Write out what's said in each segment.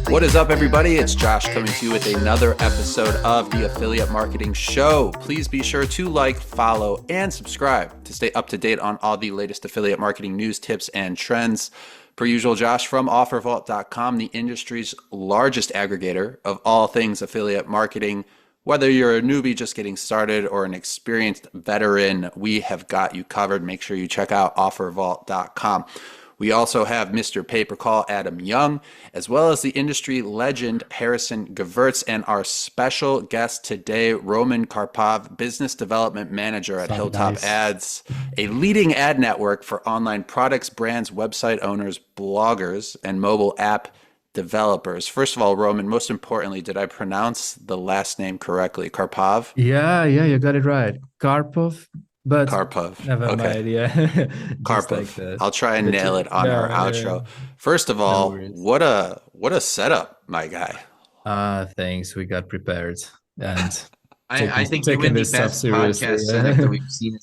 What is up, everybody? It's Josh coming to you with another episode of the Affiliate Marketing Show. Please be sure to like, follow, and subscribe to stay up to date on all the latest affiliate marketing news, tips, and trends. Per usual, Josh from OfferVault.com, the industry's largest aggregator of all things affiliate marketing. Whether you're a newbie just getting started or an experienced veteran, we have got you covered. Make sure you check out OfferVault.com. We also have Mr. Pay-Per-Call Adam Young, as well as the industry legend Harrison Gevirtz, and our special guest today, Roman Karpov, Business Development Manager at HilltopAds, a leading ad network for online products, brands, website owners, bloggers, and mobile app developers. First of all, Roman, most importantly, did I pronounce the last name correctly? Karpov? Yeah, you got it right. Karpov, but Karpov. never Okay. mind. Yeah, just like Karpov. that. I'll try and But nail it on our outro. First of no all, worries. what a setup, my guy. Thanks. We got prepared and I think you taking win the this stuff best seriously. podcast setup that we've seen.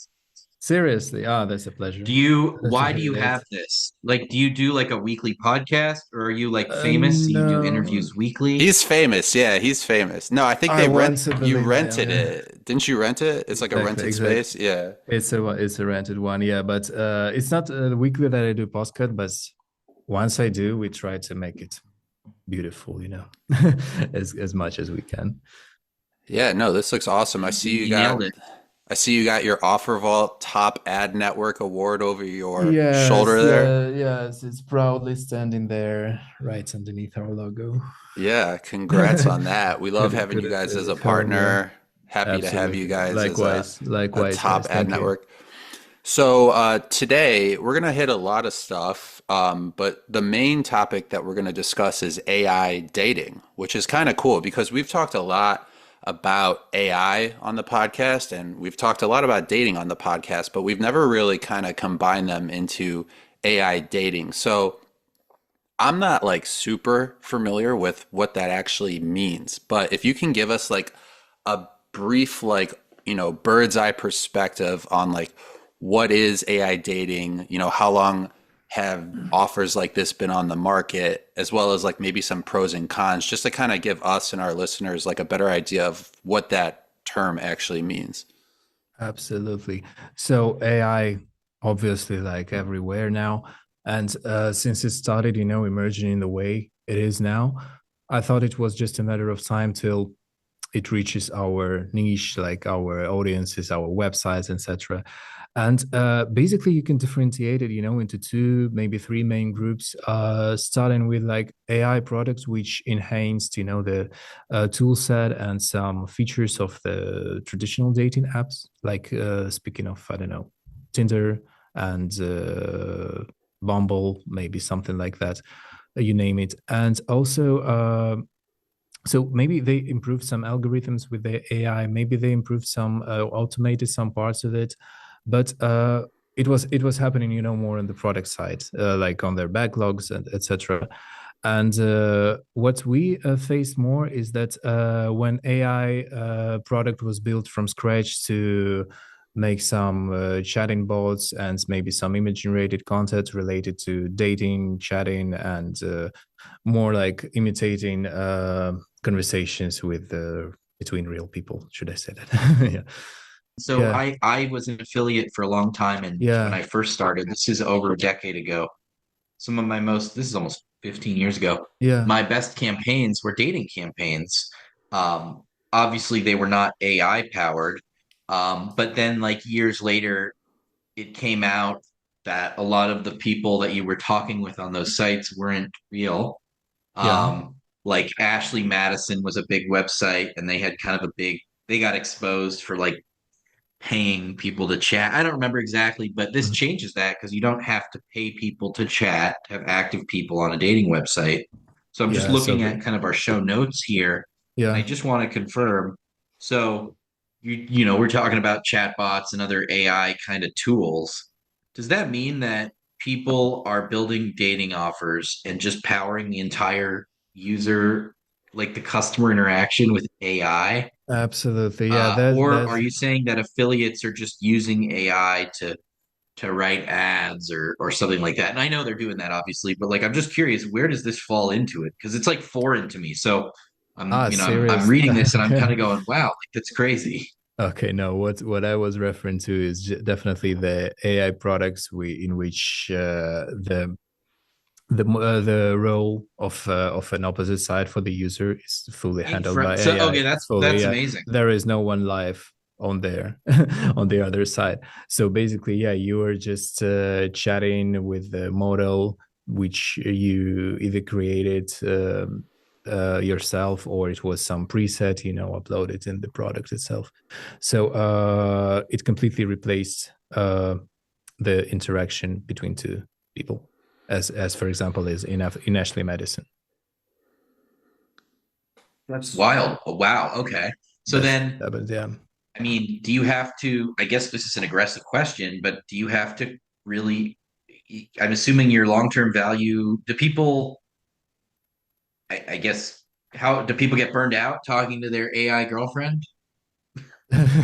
Seriously, that's a pleasure. Pleasure Why to do you hear that. have this? Like, do you do like a weekly podcast, or are you like famous? So you do No, interviews weekly? He's famous. Yeah, he's famous. No, I think I want to you believe I am. rented Yeah. it. Didn't you rent it? It's like a Exactly, rented exactly. space. Yeah. It's a rented one, yeah, but it's not weekly that I do podcast, but once I do, we try to make it beautiful, as much as we can. Yeah, no, this looks awesome. You nailed it. I see you got your OfferVault Top Ad Network Award over your Yes, shoulder there. yes, it's proudly standing there right underneath our logo. Yeah, congrats on that. We love having you Couldn't guys say as a it. Oh, yeah, partner. Happy to have you absolutely. guys as a Likewise, top guys. ad Thank you. network. So today we're gonna hit a lot of stuff, but the main topic that we're gonna discuss is AI dating, which is kind of cool because we've talked a lot about AI on the podcast and we've talked a lot about dating on the podcast, but we've never really kind of combined them into AI dating. So I'm not like super familiar with what that actually means, but if you can give us like a brief, like, bird's eye perspective on like what is AI dating, how long have offers like this been on the market, as well as like maybe some pros and cons, just to kind of give us and our listeners like a better idea of what that term actually means. Absolutely. So AI, obviously, like everywhere now, and since it started, emerging in the way it is now, I thought it was just a matter of time till it reaches our niche, like our audiences, our websites, etc. And basically, you can differentiate it, into two, maybe three main groups. Starting with like AI products, which enhanced, the tool set and some features of the traditional dating apps. Like speaking of, I don't know, Tinder and Bumble, maybe something like that. You name it. And also, so maybe they improved some algorithms with the AI. Maybe they improved some, automated some parts of it, but it was happening, more on the product side, like on their backlogs and etc. And what we faced more is that when AI product was built from scratch to make some chatting bots and maybe some image generated content related to dating, chatting, and more like imitating conversations with between real people. Should I say that? Yeah, So yeah, I was an affiliate for a long time, and when yeah, I first started, this is over a decade ago. This is almost 15 years ago. yeah, My best campaigns were dating campaigns. Um, Obviously, they were not AI powered, but then like years later, it came out that a lot of the people that you were talking with on those sites weren't real. yeah. Like Ashley Madison was a big website, and they had kind of they got exposed for like paying people to chat. I don't remember exactly, but this Mhm. changes that because you don't have to pay people to chat, to have active people on a dating website. So I'm just Yeah. So looking at kind of our show notes here, and I yeah, just want to confirm. So we're talking about chatbots and other AI kind of tools. Does that mean that people are building dating offers and just powering the entire user, like the customer interaction with AI? absolutely. Yeah, that Or are that's you saying that affiliates are just using AI to to write ads or something like that. And I know they're doing that obviously, but like I'm just curious, where does this fall into it? Because it's like foreign to me. So Ah, I'm serious. reading this and I'm kind of going, wow, like that's crazy. Okay, no, what I was referring to is definitely the AI products in which the role of an opposite side for the user is fully handled by So okay, AI. that's Fully, amazing. there is no one live on there on the other side. So basically, yeah, you are just chatting with the model which you either created yourself, or it was some preset, uploaded in the product itself. So it completely replaced the interaction between two people, as for example is in Ashley Madison. That's wild. Oh, wow. Okay. So That's then, but yeah. I mean, do you have to, I guess this is an aggressive question, but do you have to really, I'm assuming your long-term value, do people, I guess, how do people get burned out talking to their AI girlfriend?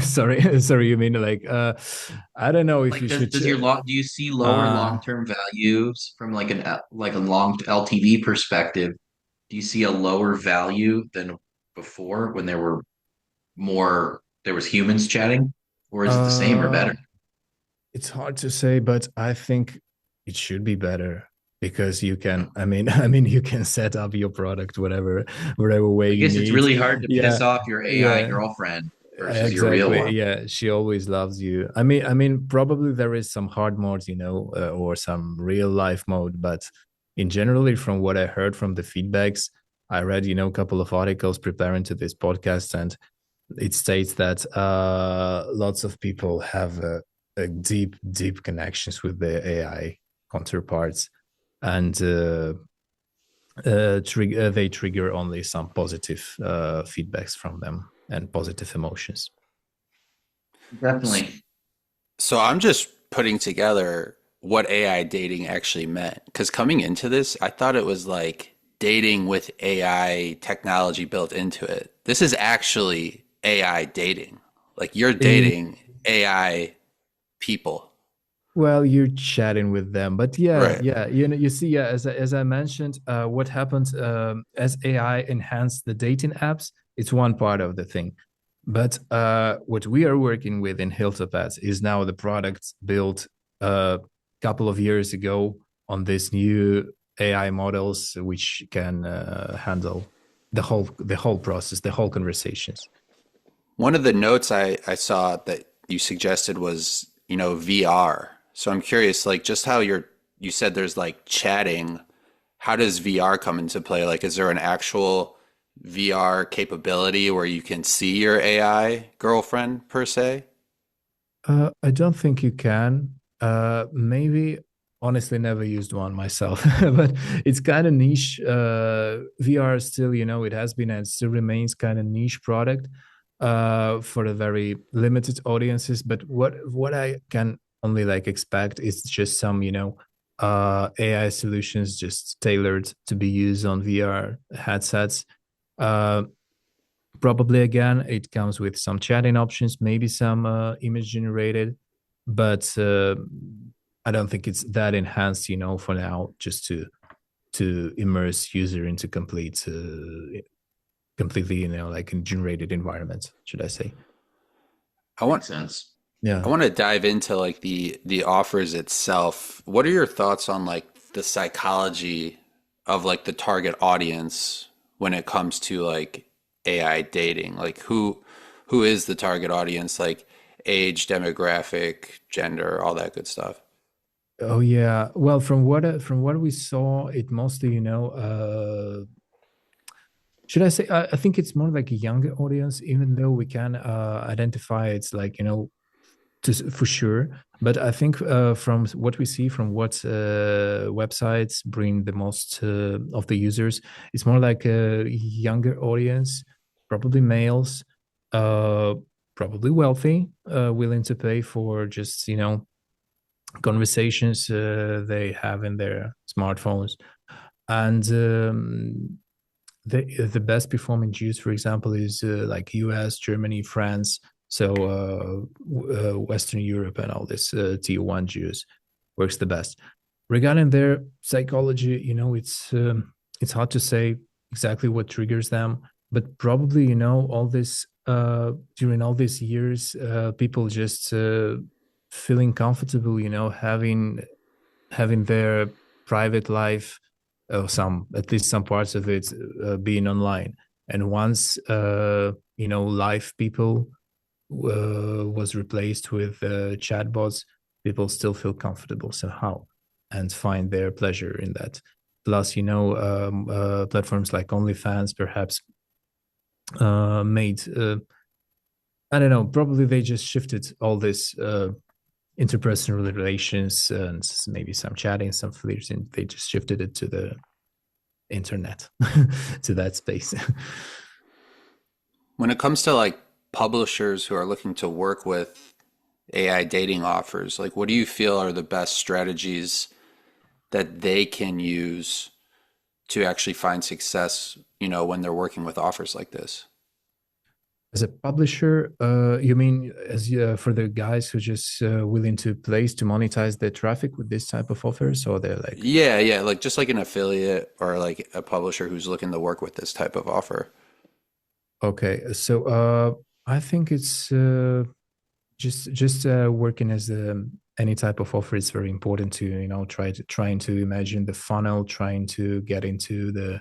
Sorry, you mean like I don't know if Like, you should does your long, do you see lower uh long-term values from like like a long LTV perspective? Do you see a lower value than before when there was humans chatting, or is it the same or better? uh it's hard to say, but I think it should be better, because you can, I mean you can set up your product whatever way I you guess it's need. really hard to Yeah, piss off your AI yeah. girlfriend versus your real Exactly. one. Yeah, she always loves you. I mean, probably there is some hard modes, or some real life mode, but in generally, from what I heard from the feedbacks, I read, a couple of articles preparing to this podcast, and it states that lots of people have a deep, deep connections with their AI counterparts, and they trigger only some positive feedbacks from them and positive emotions. Definitely. So I'm just putting together what AI dating actually meant. Because coming into this, I thought it was like dating with AI technology built into it. This is actually AI dating. Like you're Eh, dating AI people. well, you're chatting with them, but yeah, Right. yeah, you see, yeah, as I mentioned, what happens as AI enhanced the dating apps, it's one part of the thing. But what we are working with in HilltopAds is now the products built a couple of years ago on this new AI models, which can handle the whole process, the whole conversations. One of the notes I saw that you suggested was, VR. So I'm curious, like just how you said there's like chatting. How does VR come into play? Like, is there an actual VR capability where you can see your AI girlfriend per se? I don't think you can. Maybe, honestly, never used one myself, but it's kind of niche. VR still, it has been and still remains kind of niche product for a very limited audiences. But what I can only like expect is just some, AI solutions just tailored to be used on VR headsets. Uh, Probably again, it comes with some chatting options, maybe some image generated, but I don't think it's that enhanced, for now, just to immerse user into completely, like in generated environments, should I say? I want Makes sense. Yeah. I want to dive into like the offers itself. What are your thoughts on like the psychology of like the target audience when it comes to like AI dating? Like who is the target audience? Like age, demographic, gender, all that good stuff. Oh yeah. Well, from what we saw, it mostly, should I say? I think it's more like a younger audience, even though we can identify it's like, for sure. But I think from what we see, from what websites bring the most of the users, it's more like a younger audience, probably males, uh, probably wealthy, willing to pay for just, conversations they have in their smartphones. And the best performing Jews, for example, is like US, Germany, France. So Western Europe and all this tier one Jews works the best. Regarding their psychology, it's hard to say exactly what triggers them, but probably all this during all these years, people just feeling comfortable, having their private life, some at least some parts of it being online. And once live people was replaced with chatbots, people still feel comfortable somehow and find their pleasure in that. Plus, platforms like OnlyFans perhaps made I don't know, probably they just shifted all this interpersonal relations and maybe some chatting, some flirting. They just shifted it to the internet, to that space. When it comes to like publishers who are looking to work with AI dating offers, like what do you feel are the best strategies that they can use to actually find success, when they're working with offers like this? As a publisher, you mean as for the guys who just willing to monetize their traffic with this type of offers, or they're like, Yeah, yeah, like just like an affiliate or like a publisher who's looking to work with this type of offer. okay, so I think it's just working as any type of offer is very important to trying to imagine the funnel, trying to get into the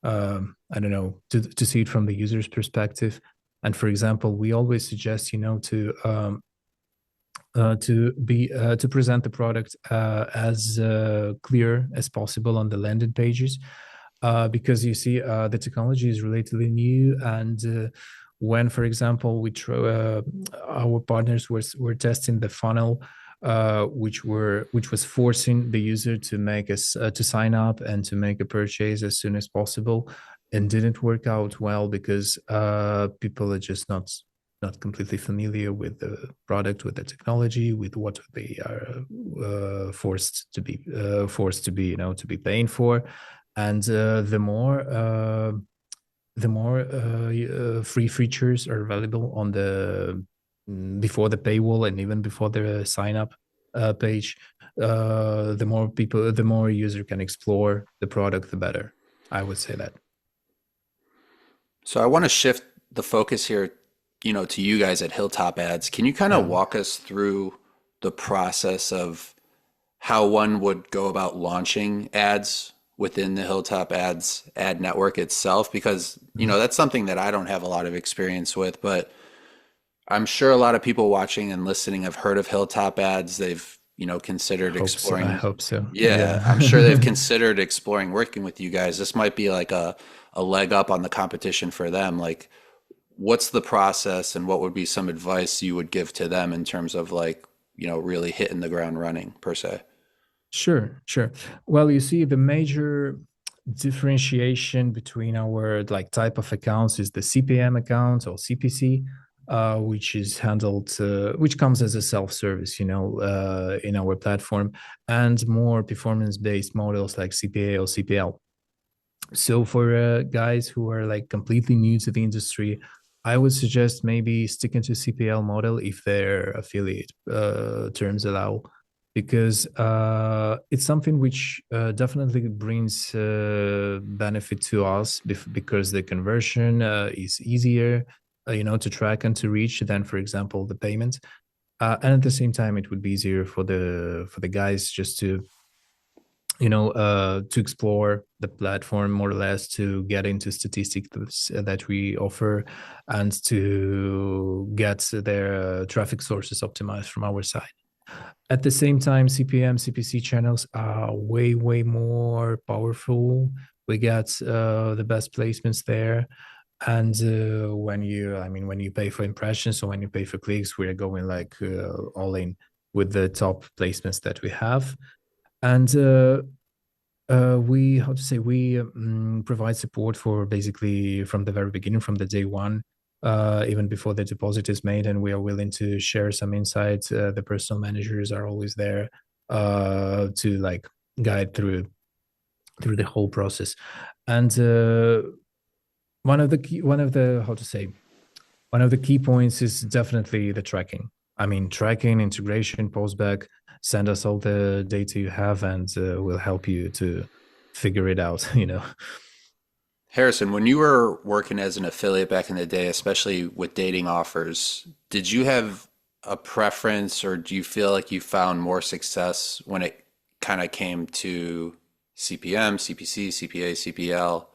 I don't know, to see it from the user's perspective. And for example, we always suggest to present the product as clear as possible on the landing pages, because you see the technology is relatively new. And when, for example, our partners were testing the funnel, which was forcing the user to make us to sign up and to make a purchase as soon as possible, and didn't work out well because people are just not completely familiar with the product, with the technology, with what they are forced to be to be paying for. And the more free features are available on the before the paywall and even before the sign up page, the more user can explore the product, the better. I would say that. So I want to shift the focus here, to you guys at Hilltop Ads. Can you kind of Yeah. walk us through the process of how one would go about launching ads within the Hilltop Ads ad network itself? Because, that's something that I don't have a lot of experience with, but I'm sure a lot of people watching and listening have heard of Hilltop Ads. They've, considered I exploring. hope so. Yeah, I'm sure they've considered exploring working with you guys. This might be like a leg up on the competition for them. Like, what's the process and what would be some advice you would give to them in terms of like, really hitting the ground running per se? Sure. Well, you see, the major differentiation between our like type of accounts is the CPM account or CPC, which is handled, which comes as a self-service, in our platform, and more performance-based models like CPA or CPL. So for guys who are like completely new to the industry, I would suggest maybe sticking to CPL model if their affiliate terms allow, because it's something which definitely brings benefit to us because the conversion is easier, to track and to reach than, for example, the payment. And at the same time, it would be easier for the guys just to explore the platform more or less, to get into statistics that we offer, and to get their traffic sources optimized from our side. At the same time, CPM, CPC channels are way more powerful. We get the best placements there. And when you pay for impressions or when you pay for clicks, we're going like all in with the top placements that we have. And we provide support for basically from the very beginning, from the day one, even before the deposit is made, and we are willing to share some insights. The personal managers are always there to like guide through the whole process. And one of the how to say One of the key points is definitely the tracking. I mean, tracking, integration, postback, send us all the data you have, and we'll help you to figure it out, Harrison, when you were working as an affiliate back in the day, especially with dating offers, did you have a preference or do you feel like you found more success when it kind of came to CPM, CPC, CPA, CPL?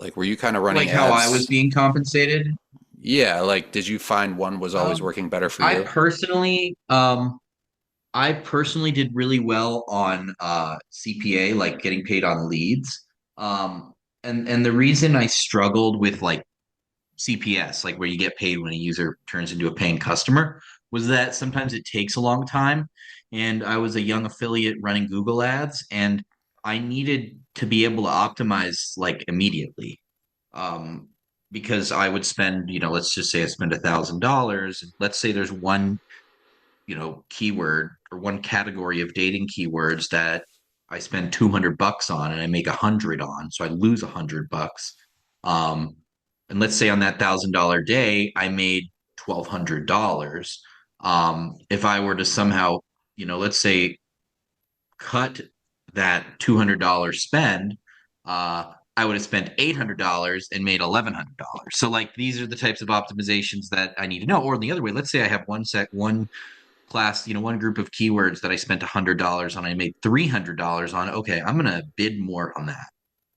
Like, were you kind of running Like how I was ads? being compensated. Yeah, like, did you find one was always Um, working better for I you? personally, I personally did really well on CPA, like getting paid on leads. Um, and the reason I struggled with like CPS, like where you get paid when a user turns into a paying customer, was that sometimes it takes a long time. And I was a young affiliate running Google ads, and I needed to be able to optimize like immediately. Um, because I would spend, let's just say I spend $1,000. Let's say there's one, keyword or one category of dating keywords that I spend $200 on and I make 100 on, so I lose $100. Um, and let's say on that $1,000 day, I made $1,200. If I were to somehow, let's say cut that $200 spend, I would have spent $800 and made $1,100. So like these are the types of optimizations that I need to know. Or the other way, let's say I have one class, one group of keywords that I spent $100 on, I made $300 on. Okay, I'm gonna bid more on that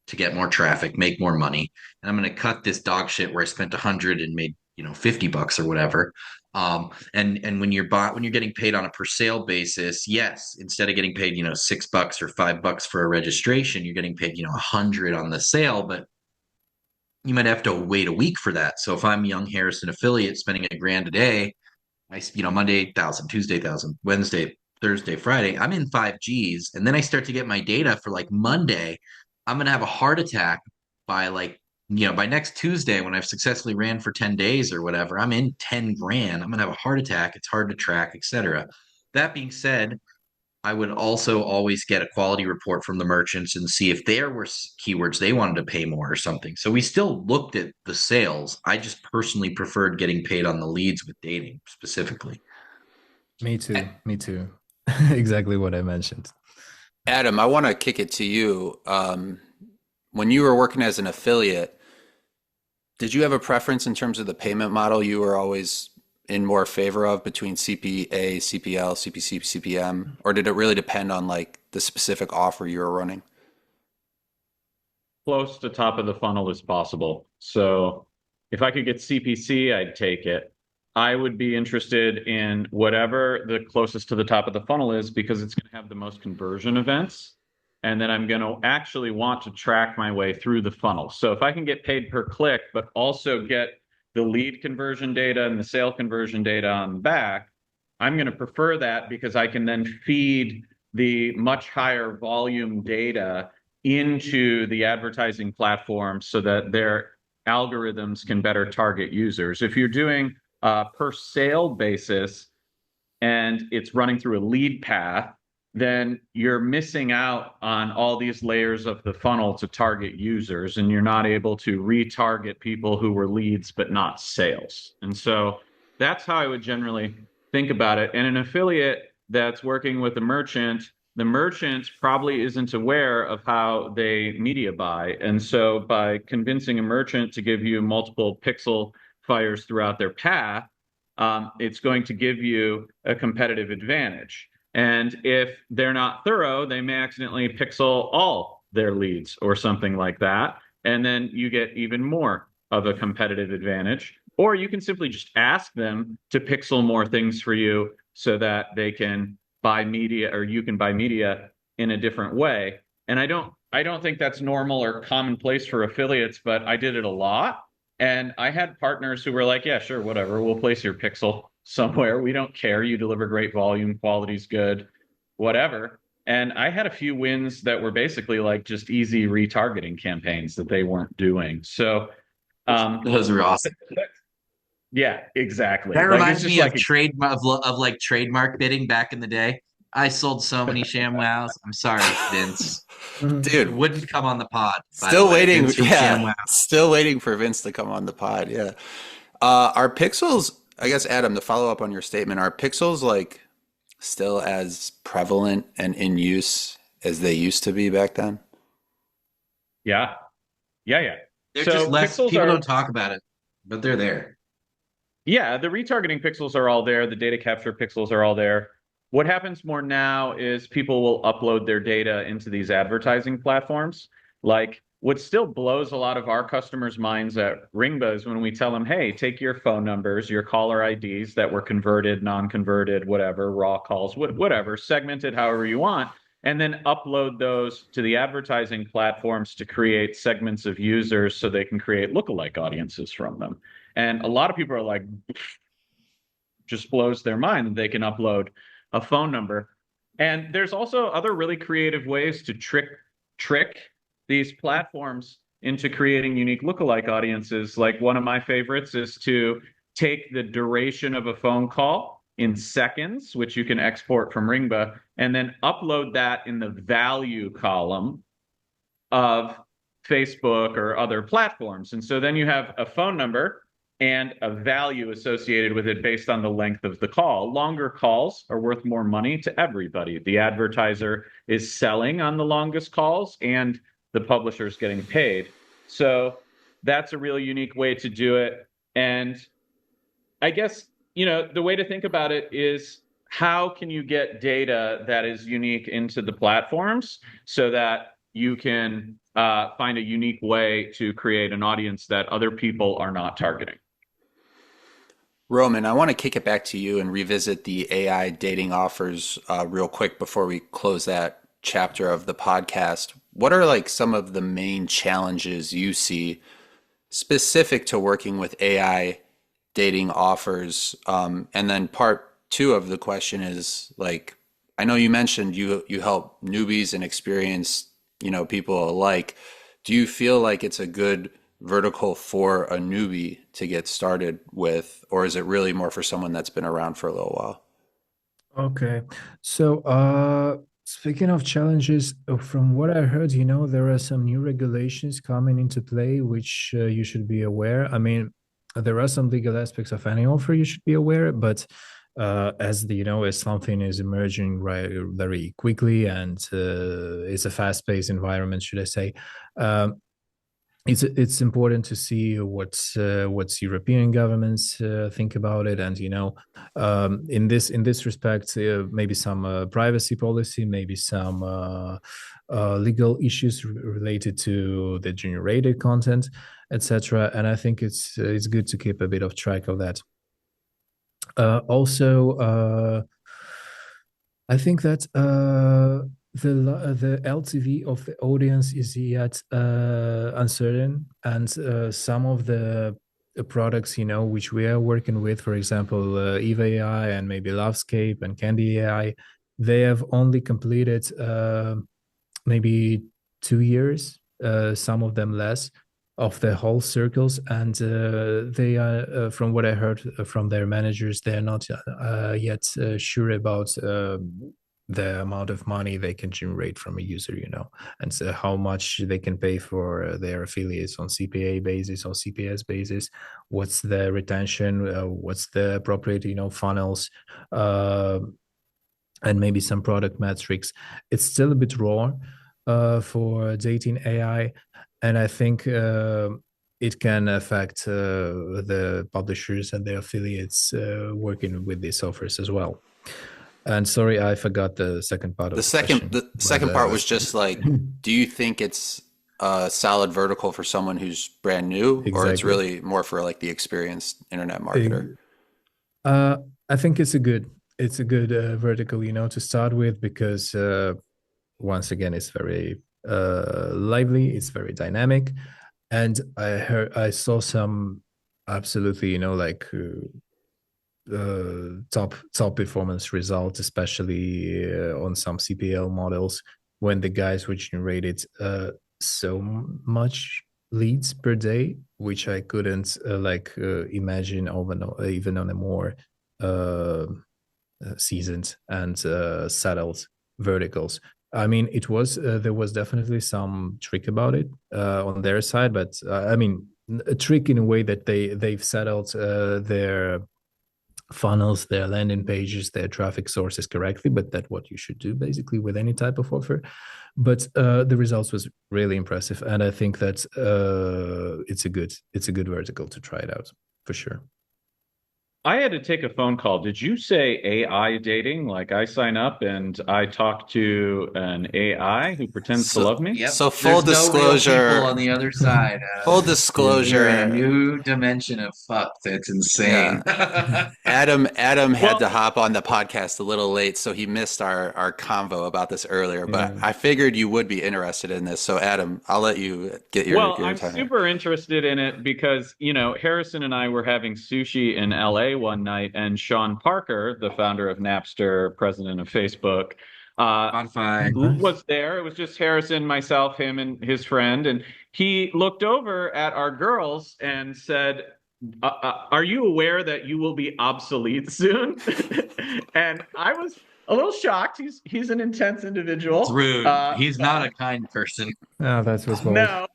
to get more traffic, make more money, and I'm gonna cut this dog shit where I spent 100 and made $50 or whatever. And when you're getting paid on a per sale basis, yes, instead of getting paid $6 or $5 for a registration, you're getting paid 100 on the sale, but you might have to wait a week for that. So if I'm young Harrison affiliate spending $1,000 a day, Monday 1,000, Tuesday 1,000, Wednesday, Thursday, Friday, I'm in 5Gs. And then I start to get my data for like Monday. I'm going to have a heart attack by by next Tuesday when I've successfully ran for 10 days or whatever. I'm in 10 grand. I'm going to have a heart attack. It's hard to track, etc. That being said, I would also always get a quality report from the merchants and see if there were keywords they wanted to pay more or something. So we still looked at the sales. I just personally preferred getting paid on the leads with dating specifically. Me too. Me too. Exactly what I mentioned. Adam, I want to kick it to you. When you were working as an affiliate, did you have a preference in terms of the payment model you were always in more favor of between CPA, CPL, CPC, CPM, or did it really depend on like the specific offer you were running? Close to top of the funnel as possible. So if I could get CPC, I'd take it. I would be interested in whatever the closest to the top of the funnel is because it's going to have the most conversion events. And then I'm going to actually want to track my way through the funnel. So if I can get paid per click, but also get the lead conversion data and the sale conversion data on the back, I'm going to prefer that because I can then feed the much higher volume data into the advertising platform so that their algorithms can better target users. If you're doing a per sale basis and it's running through a lead path, then you're missing out on all these layers of the funnel to target users, and you're not able to retarget people who were leads but not sales. And so that's how I would generally think about it. And an affiliate that's working with a merchant, the merchant probably isn't aware of how they media buy. And so by convincing a merchant to give you multiple pixel fires throughout their path, it's going to give you a competitive advantage. And if they're not thorough, they may accidentally pixel all their leads or something like that. And then you get even more of a competitive advantage. Or you can simply just ask them to pixel more things for you so that they can buy media or you can buy media in a different way. And I don't think that's normal or commonplace for affiliates, but I did it a lot. And I had partners who were like, yeah, sure, whatever, we'll place your pixel somewhere. We don't care. You deliver great volume, quality's good, whatever. And I had a few wins that were basically like just easy retargeting campaigns that they weren't doing. So those are awesome. Yeah, exactly. That Like, reminds me like of like trademark bidding back in the day. I sold so many ShamWows. I'm sorry, Vince. Dude, Wouldn't come on the pod. still waiting. Vince from Yeah, ShamWow. still waiting for Vince to come on the pod. Yeah. Are pixels, I guess, Adam, to follow up on your statement, are pixels like still as prevalent and in use as they used to be back then? Yeah, yeah. They're just So less, pixels people are, don't talk about it, but they're there. yeah, the retargeting pixels are all there. The data capture pixels are all there. What happens more now is people will upload their data into these advertising platforms. Like what still blows a lot of our customers' minds at Ringba is when we tell them, hey, take your phone numbers, your caller IDs that were converted, non-converted, whatever, raw calls, whatever, segmented however you want, and then upload those to the advertising platforms to create segments of users so they can create lookalike audiences from them. And a lot of people are like, just blows their mind that they can upload a phone number. And there's also other really creative ways to trick these platforms into creating unique lookalike audiences. Like one of my favorites is to take the duration of a phone call in seconds, which you can export from Ringba, and then upload that in the value column of Facebook or other platforms. And so then you have a phone number and a value associated with it based on the length of the call. Longer calls are worth more money to everybody. The advertiser is selling on the longest calls and the publisher is getting paid. So that's a really unique way to do it. And I guess, the way to think about it is how can you get data that is unique into the platforms so that you can find a unique way to create an audience that other people are not targeting. Roman, I want to kick it back to you and revisit the AI dating offers real quick before we close that chapter of the podcast. What are like some of the main challenges you see specific to working with AI dating offers? And then part two of the question is like, I know you mentioned you help newbies and experienced, people alike. Do you feel like it's a good vertical for a newbie to get started with, or is it really more for someone that's been around for a little while? Okay. So, speaking of challenges, from what I heard, there are some new regulations coming into play, which you should be aware. I mean, there are some legal aspects of any offer you should be aware, but as something is emerging right very quickly and it's a fast-paced environment, should I say? It's important to see what's European governments think about it, and in this respect, maybe some privacy policy, maybe some legal issues related to the generated content, etc. And I think it's good to keep a bit of track of that. Also, I think that the LTV of the audience is yet uncertain, and some of the products, which we are working with, for example, Eva AI and maybe Lovescape and Candy AI, they have only completed maybe 2 years, some of them less, of the whole circles, and they are, from what I heard from their managers, they're not yet sure about the amount of money they can generate from a user, and so how much they can pay for their affiliates on CPA basis or CPS basis, what's the retention, what's the appropriate, funnels, and maybe some product metrics. It's still a bit raw for dating AI, and I think it can affect the publishers and the affiliates working with these offers as well. And sorry, I forgot the second part of the question. The second part was just like, do you think it's a solid vertical for someone who's brand new, exactly, or it's really more for like the experienced internet marketer? I think it's a good vertical, to start with, because once again, it's very lively, it's very dynamic, and I saw some absolutely, top performance results, especially on some CPL models, when the guys were generated so much leads per day, which I couldn't imagine even on a more seasoned and settled verticals. I mean, it was there was definitely some trick about it on their side, but I mean, a trick in a way that they've settled their funnels, their landing pages, their traffic sources correctly, but that's what you should do basically with any type of offer. But the results was really impressive, and I think that it's a good vertical to try it out for sure. I had to take a phone call. Did you say AI dating? Like I sign up and I talk to an AI who pretends to love me? Yep. So full There's disclosure, no real people on the other side. full You're disclosure, in a new dimension of fuck that's insane. Adam had Well- to hop on the podcast a little late, so he missed our convo about this earlier. But I figured you would be interested in this. So Adam, I'll let you get your I'm time. super interested in it because, Harrison and I were having sushi in LA one night, and Sean Parker, the founder of Napster, president of Facebook, Spotify. was there. It was just Harrison, myself, him, and his friend. And he looked over at our girls and said, are you aware that you will be obsolete soon? And I was a little shocked. He's an intense individual. It's rude. He's not a kind person. Oh, that was bold. No,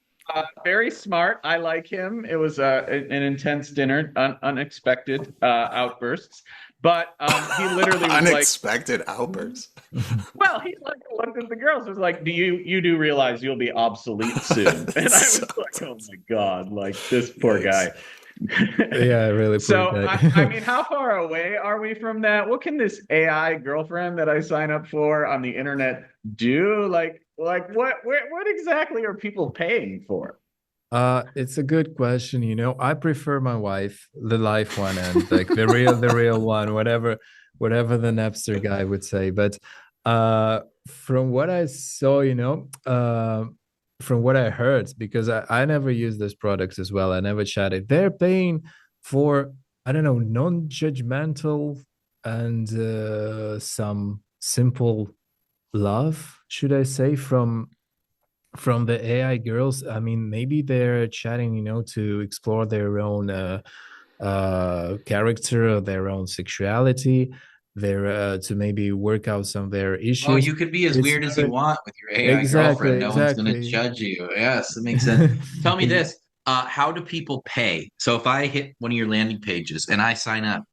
very smart. I like him. It was an intense dinner, unexpected outbursts. But he literally was Unexpected outbursts. well, he looked at the girls. Was like, you do realize you'll be obsolete soon? And I was like, oh my god, like this poor guy. Yeah, really. So I mean, how far away are we from that? What can this AI girlfriend that I sign up for on the internet do? Like what exactly are people paying for? It's a good question. I prefer my wife, the live one, and like the real one, whatever the Napster guy would say. But from what I saw, from what I heard, because I never use those products as well, I never chatted. They're paying for, I don't know, non-judgmental and some simple love, should I say, from the AI girls. I mean, maybe they're chatting, to explore their own character, or their own sexuality, to maybe work out some of their issues. Oh, you could be as weird as you want with your AI girlfriend. No one's going to judge you. Yes, that makes sense. Tell me this. How do people pay? So if I hit one of your landing pages and I sign up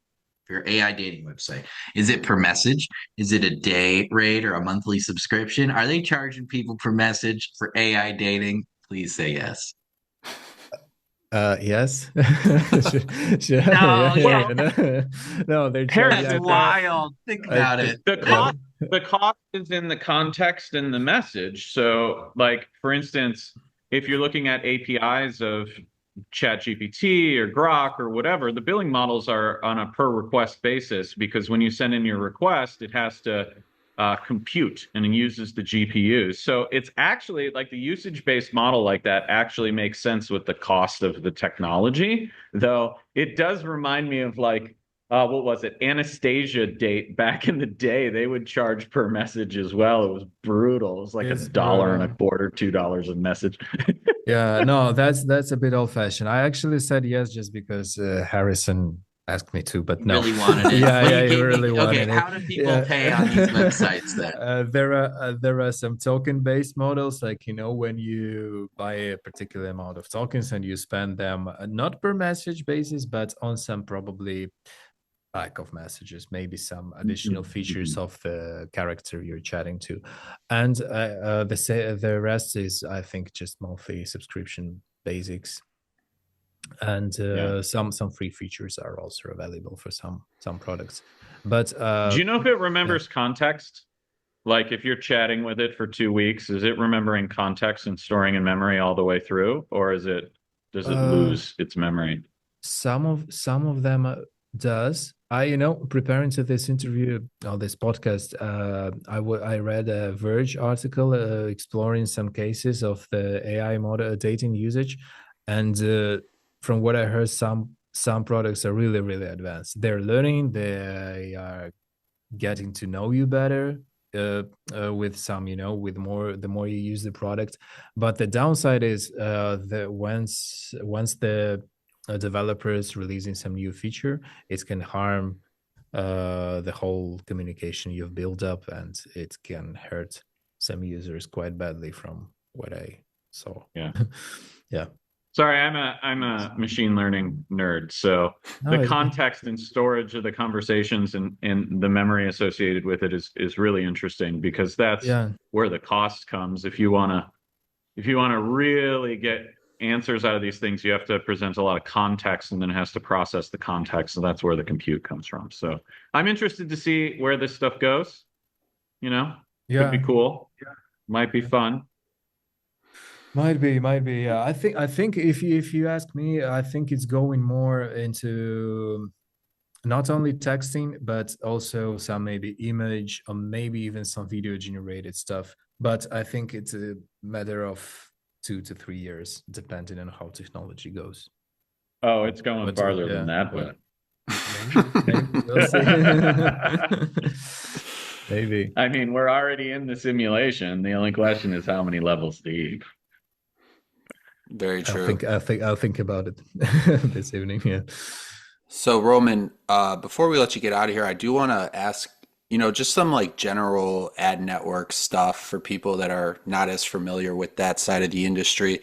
for your AI dating website, is it per message? Is it a day rate or a monthly subscription? Are they charging people per message for AI dating? Please say yes. Yes. No, No, they're That's wild. Think about it. The cost is in the context and the message. So, like, for instance, if you're looking at APIs of ChatGPT or Grok or whatever, the billing models are on a per request basis, because when you send in your request, it has to compute and it uses the GPUs. So it's actually like the usage-based model like that actually makes sense with the cost of the technology, though it does remind me of like, what was it? Anastasia date back in the day. They would charge per message as well. It was brutal. It was like $1.25, $2 a message. Yeah, no, that's a bit old-fashioned. I actually said yes just because Harrison asked me to, but no. Really wanted it. Yeah, you really wanted it. Okay, how do people pay on these websites then? There are some token-based models, like, when you buy a particular amount of tokens and you spend them not per message basis, but on some probably pack of messages, maybe some additional features of the character you're chatting to, and the rest is, I think, just monthly subscription basics, and some free features are also available for some products. But do you know if it remembers context? Like if you're chatting with it for 2 weeks, is it remembering context and storing in memory all the way through, or does it lose its memory? Some of them does. Preparing to this interview or this podcast, I read a Verge article exploring some cases of the AI model dating usage, and from what I heard, some products are really, really advanced. They're learning, they are getting to know you better with some, with the more you use the product. But the downside is that once the developers releasing some new feature, it can harm the whole communication you've built up, and it can hurt some users quite badly from what I saw. Yeah. Yeah. Sorry, I'm a machine learning nerd. So the No, context and storage of the conversations and the memory associated with it is really interesting because that's yeah. where the cost comes. If you wanna really get answers out of these things, you have to present a lot of context and then it has to process the context. So that's where the compute comes from. So I'm interested to see where this stuff goes. You know, could be Yeah. cool. Might be fun. Might be, might be. Yeah, I think if you ask me, I think it's going more into not only texting, but also some maybe image or maybe even some video generated stuff. But I think it's a matter of 2 to 3 years, depending on how technology goes. Oh, it's going But farther than yeah, that, but maybe we'll see. Maybe. I mean, we're already in the simulation. The only question is how many levels deep. Very I'll true. think about it this evening. Yeah. So Roman, before we let you get out of here, I do want to ask, just some like general ad network stuff for people that are not as familiar with that side of the industry.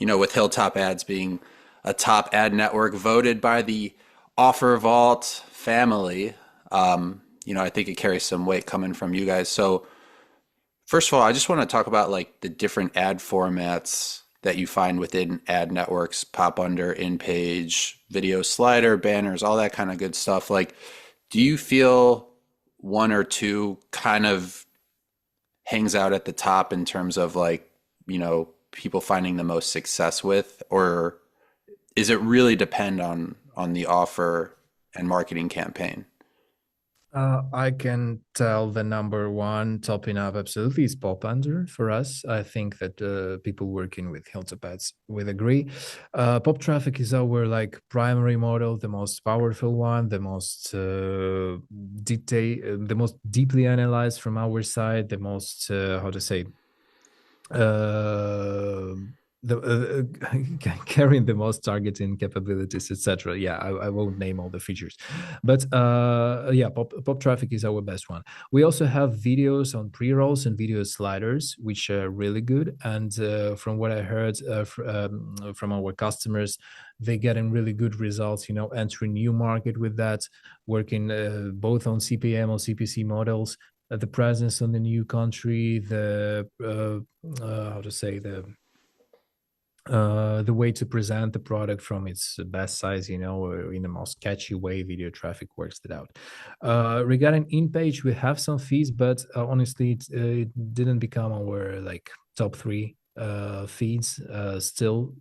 With Hilltop Ads being a top ad network voted by the OfferVault family, I think it carries some weight coming from you guys. So first of all, I just want to talk about like the different ad formats that you find within ad networks, pop under, in page, video slider, banners, all that kind of good stuff. Like, do you feel one or two kind of hangs out at the top in terms of like, people finding the most success with, or is it really depend on the offer and marketing campaign? I can tell the number one topping up absolutely is pop under for us. I think that people working with HilltopAds would agree. Pop traffic is our like primary model, the most powerful one, the most the most deeply analyzed from our side, the most how to say uh carrying the most targeting capabilities, etc. Yeah, I won't name all the features, but yeah, pop traffic is our best one. We also have videos on pre-rolls and video sliders, which are really good, and from what I heard from our customers, they getting really good results, entering new market with that, working both on CPM or CPC models, the presence on the new country, the how to say the way to present the product from its best size, or in the most catchy way video traffic works it out. Regarding in-page, we have some fees, but honestly, it didn't become our like top three feeds. Still,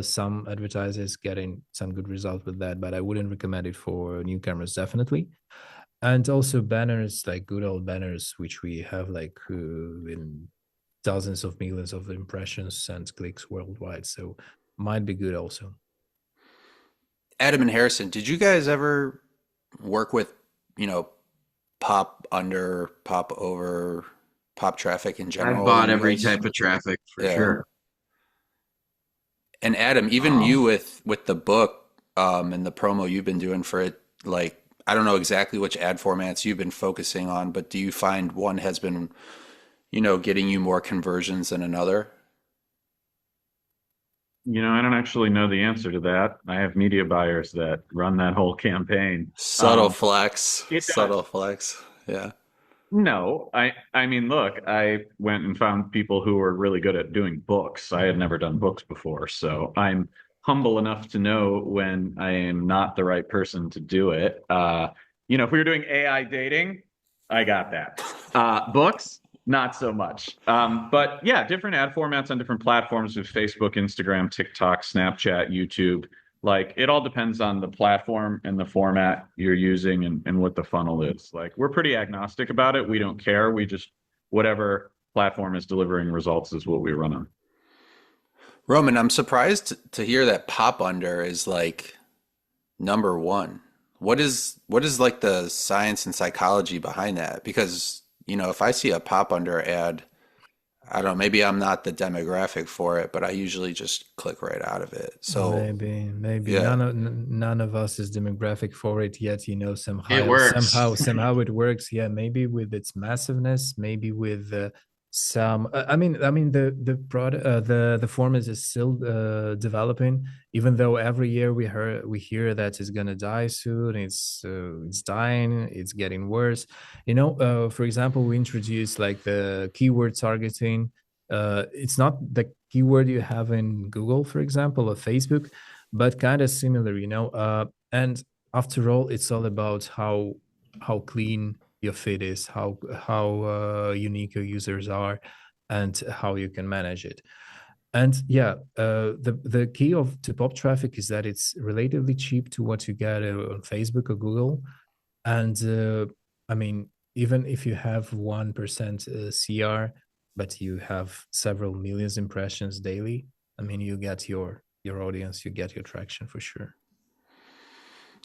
some advertisers getting some good results with that, but I wouldn't recommend it for newcomers, definitely. And also banners, like good old banners, which we have like in dozens of millions of impressions and clicks worldwide. So might be good also. Adam and Harrison, did you guys ever work with, pop under, pop over, pop traffic in general? I've bought You every guys- type of traffic for Yeah. sure. And Adam, even you with the book and the promo you've been doing for it, like I don't know exactly which ad formats you've been focusing on, but do you find one has been, getting you more conversions than another? I don't actually know the answer to that. I have media buyers that run that whole campaign. Subtle flex. it does. Subtle flex. Yeah. No, I mean, look, I went and found people who were really good at doing books. I had never done books before, so I'm humble enough to know when I am not the right person to do it. If we were doing AI dating, I got that. Books, not so much. But yeah, different ad formats on different platforms with Facebook, Instagram, TikTok, Snapchat, YouTube. Like it all depends on the platform and the format you're using and what the funnel is. Like we're pretty agnostic about it. We don't care. We just, whatever platform is delivering results is what we run on. Roman, I'm surprised to hear that pop under is like number one. What is like the science and psychology behind that? Because, if I see a pop under ad, I don't know, maybe I'm not the demographic for it, but I usually just click right out of it. So maybe yeah. none of us is demographic for it yet. Somehow It works. somehow it works. Yeah, maybe with its massiveness, maybe with some. The format is still developing. Even though every year we hear that it's gonna die soon. It's dying. It's getting worse. For example, we introduced like the keyword targeting. It's not the keyword you have in Google, for example, or Facebook, but kind of similar. And after all, it's all about how clean your feed is, how unique your users are, and how you can manage it. And yeah, the key to pop traffic is that it's relatively cheap to what you get on Facebook or Google. And even if you have 1% CR, but you have several millions impressions daily, you get your audience, you get your traction for sure.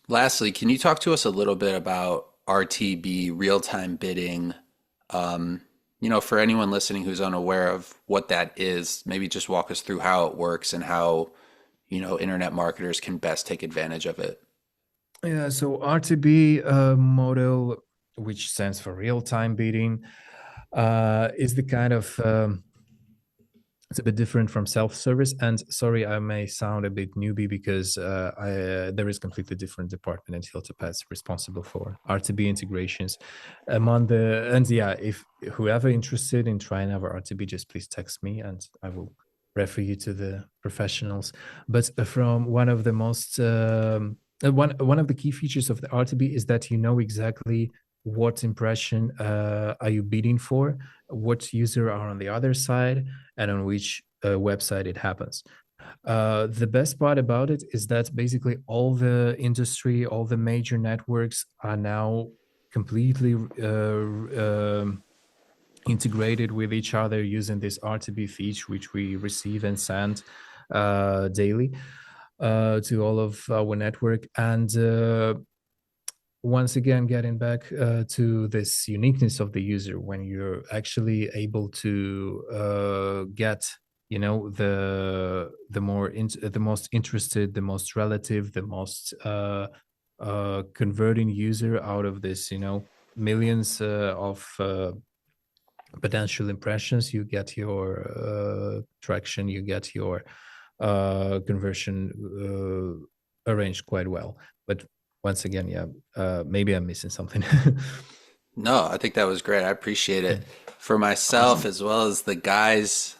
Lastly, can you talk to us a little bit about RTB, real-time bidding? For anyone listening who's unaware of what that is, maybe just walk us through how it works and how, internet marketers can best take advantage of it. Yeah, so RTB model, which stands for real-time bidding, is the kind of it's a bit different from self-service. And sorry, I may sound a bit newbie because there is completely different department in HilltopAds responsible for RTB integrations. If whoever interested in trying our RTB, just please text me and I will refer you to the professionals. But from one of the most one of the key features of the RTB is that you know exactly what impression are you bidding for, what user are on the other side, and on which website it happens. The best part about it is that basically all the industry, all the major networks are now completely integrated with each other using this RTB feed, which we receive and send daily to all of our network. And once again, getting back to this uniqueness of the user, when you're actually able to get, the most interested, the most relative, the most converting user out of this, millions of potential impressions, you get your traction, you get your conversion arranged quite well. But once again, maybe I'm missing something. No, I think that was great. I appreciate it. For myself, as well as the guys,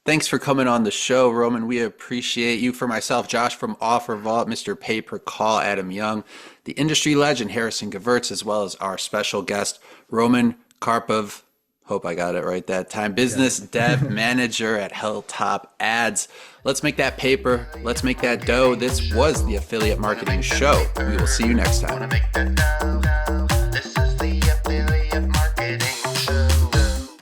thanks for coming on the show, Roman. We appreciate you. For myself, Josh from OfferVault, Mr. Pay Per Call, Adam Young, the industry legend, Harrison Gevirtz, as well as our special guest, Roman Karpov. Hope I got it right that time. Business Dev Manager at HilltopAds. Let's make that paper. Let's make that dough. This was the Affiliate Marketing Show. We will see you next time.